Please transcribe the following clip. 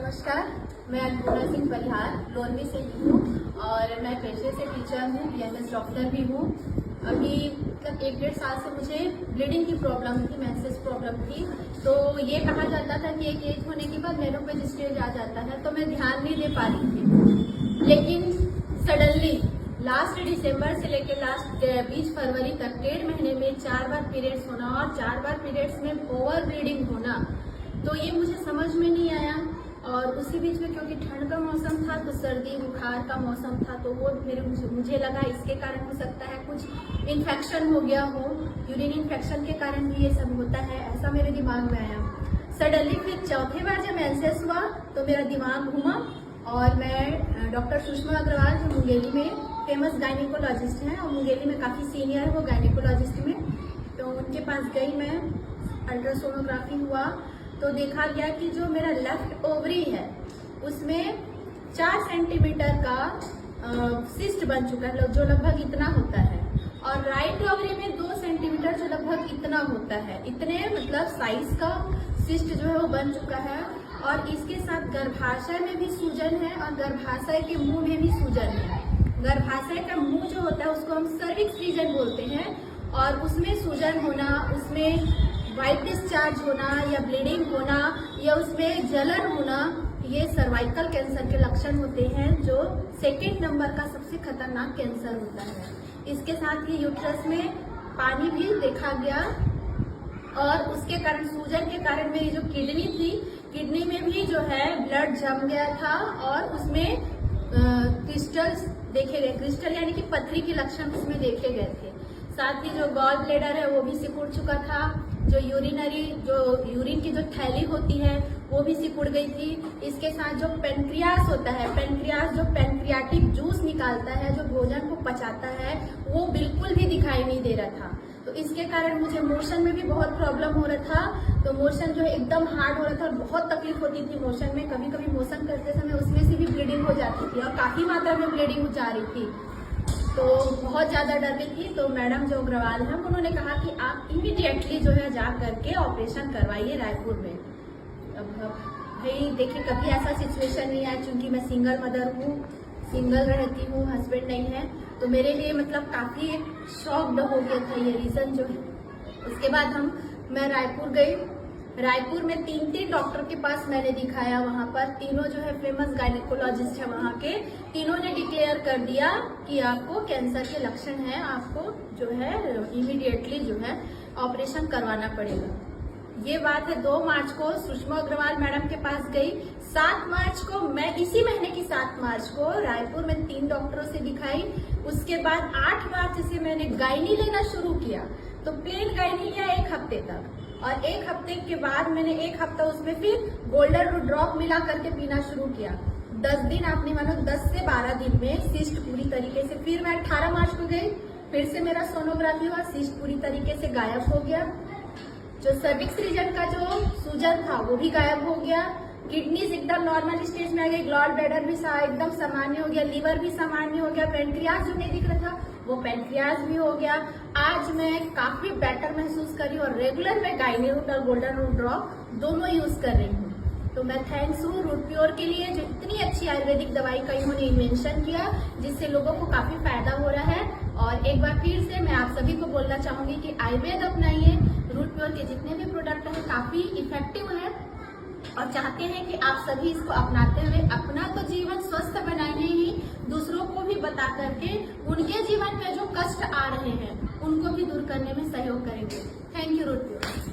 नमस्कार, मैं अन्नपूर्णा सिंह परिहार लोरमी से ही हूँ और मैं पेशे से टीचर हूँ, बीएमएस डॉक्टर भी हूँ। अभी मतलब 1-1.5 साल से मुझे ब्लीडिंग की प्रॉब्लम थी, मेंसेस प्रॉब्लम थी। तो ये कहा जाता था कि एक एज होने के बाद मेनोपॉज स्टेज आ जाता है, तो मैं ध्यान नहीं दे पा रही थी। लेकिन सडनली लास्ट दिसंबर से लेकर लास्ट 20 फरवरी तक 1.5 महीने में 4 बार पीरियड्स होना और 4 बार पीरियड्स में ओवर ब्लीडिंग होना, तो ये मुझे समझ में नहीं आया। और उसी बीच में क्योंकि ठंड का मौसम था तो सर्दी बुखार का मौसम था, तो वो मुझे लगा इसके कारण हो सकता है कुछ इन्फेक्शन हो गया हो, यूरिन इन्फेक्शन के कारण भी ये सब होता है, ऐसा मेरे दिमाग में आया। सडनली फिर चौथे बार जब मेंसेस हुआ तो मेरा दिमाग घूमा और मैं डॉक्टर सुषमा अग्रवाल जो मुंगेली में फेमस गायनिकोलॉजिस्ट हैं और मुंगेली में काफ़ी सीनियर है वो गायनिकोलॉजिस्ट में, तो उनके पास गई। मैं अल्ट्रासोनोग्राफी हुआ तो देखा गया कि जो मेरा लेफ्ट ओवरी है उसमें 4 सेंटीमीटर का सिस्ट बन चुका है, जो लगभग इतना होता है, और राइट ओवरी में 2 सेंटीमीटर जो लगभग इतना होता है। इतने मतलब साइज का सिस्ट जो है वो बन चुका है। और इसके साथ गर्भाशय में भी सूजन है और गर्भाशय के मुंह में भी सूजन है। गर्भाशय का मुंह जो होता है उसको हम सर्विक्स रीजन बोलते हैं, और उसमें सूजन होना, उसमें वाइट डिस्चार्ज होना या ब्लीडिंग होना या उसमें जलन होना, ये सर्वाइकल कैंसर के लक्षण होते हैं, जो 2 नंबर का सबसे खतरनाक कैंसर होता है। इसके साथ ही यूट्रस में पानी भी देखा गया और उसके कारण सूजन के कारण मेरी जो किडनी थी, किडनी में भी जो है ब्लड जम गया था और उसमें क्रिस्टल्स देखे गए। क्रिस्टल यानी कि पथरी के लक्षण उसमें देखे गए थे। साथ ही जो गॉल ब्लेडर है वो भी सिकुड़ चुका था, जो यूरिन की जो थैली होती है वो भी सिकुड़ गई थी। इसके साथ जो पेनक्रियास होता है, पेनक्रियास जो पेनक्रियाटिक जूस निकालता है, जो भोजन को पचाता है, वो बिल्कुल भी दिखाई नहीं दे रहा था। तो इसके कारण मुझे मोशन में भी बहुत प्रॉब्लम हो रहा था। तो मोशन जो है एकदम हार्ड हो रहा था और बहुत तकलीफ होती थी मोशन में। कभी कभी मोशन करते समय उसमें से भी ब्लीडिंग हो जाती थी और काफी मात्रा में ब्लीडिंग जा रही थी, तो बहुत ज्यादा डर गई थी। तो मैडम जो अग्रवाल हैं उन्होंने कहा कि आप इमीडिएटली जो है जा करके ऑपरेशन करवाइए रायपुर में। अब भाई देखिए, कभी ऐसा सिचुएशन नहीं आया, क्योंकि मैं सिंगल मदर हूँ, सिंगल रहती हूँ, हस्बैंड नहीं है, तो मेरे लिए मतलब काफी शॉक्ड हो गया था ये रीजन जो है। उसके बाद मैं रायपुर गई। रायपुर में 3 डॉक्टर के पास मैंने दिखाया। वहाँ पर तीनों जो है फेमस गायनिकोलॉजिस्ट है वहाँ के, तीनों ने डिक्लेयर कर दिया कि आपको कैंसर के लक्षण है, आपको जो है इमीडिएटली जो है ऑपरेशन करवाना पड़ेगा। ये बात है 2 मार्च को सुषमा अग्रवाल मैडम के पास गई। 7 मार्च को मैं इसी महीने की 7 मार्च को रायपुर में 3 डॉक्टरों से दिखाई। उसके बाद 8 मार्च से मैंने गायनी लेना शुरू किया। तो प्लेन गायनी लिया 1 हफ्ते तक, और 1 हफ्ते के बाद मैंने 1 हफ्ता उसमें फिर गोल्डन रूट ड्रॉप मिला करके पीना शुरू किया। 10 दिन, आप नहीं मानो 10 से 12 दिन में सिस्ट पूरी तरीके से, फिर मैं 18 मार्च को गई, फिर से मेरा सोनोग्राफी हुआ, सिस्ट पूरी तरीके से गायब हो गया। जो सर्विक्स रीजन का जो सूजन था वो भी गायब हो गया। किडनीज एकदम नॉर्मल स्टेज में आ गई, गॉल ब्लैडर भी एकदम सामान्य हो गया, लीवर भी सामान्य हो गया, पेनक्रियास जो नहीं दिख रहा था वो पेनक्रियास भी हो गया। आज मैं काफी बेटर महसूस कर रही हूँ और रेगुलर मैं गायनी रूट और गोल्डन रूट ड्रॉप दोनों यूज कर रही हूँ। तो मैं थैंक्स हूँ रूट प्योर के लिए, जो इतनी अच्छी आयुर्वेदिक दवाई का इन्होंने इन्वेंशन किया, जिससे लोगों को काफी फायदा हो रहा है। और एक बार फिर से मैं आप सभी को बोलना चाहूंगी कि आयुर्वेद अपनाइए। रूट प्योर के जितने भी प्रोडक्ट हैं काफी इफेक्टिव है और चाहते हैं कि आप सभी इसको अपनाते हुए अपना तो जीवन स्वस्थ बनाइए ही, दूसरों को भी बता करके उनके जीवन में जो कष्ट आ रहे हैं उनको भी दूर करने में सहयोग करेंगे। Thank you root pure.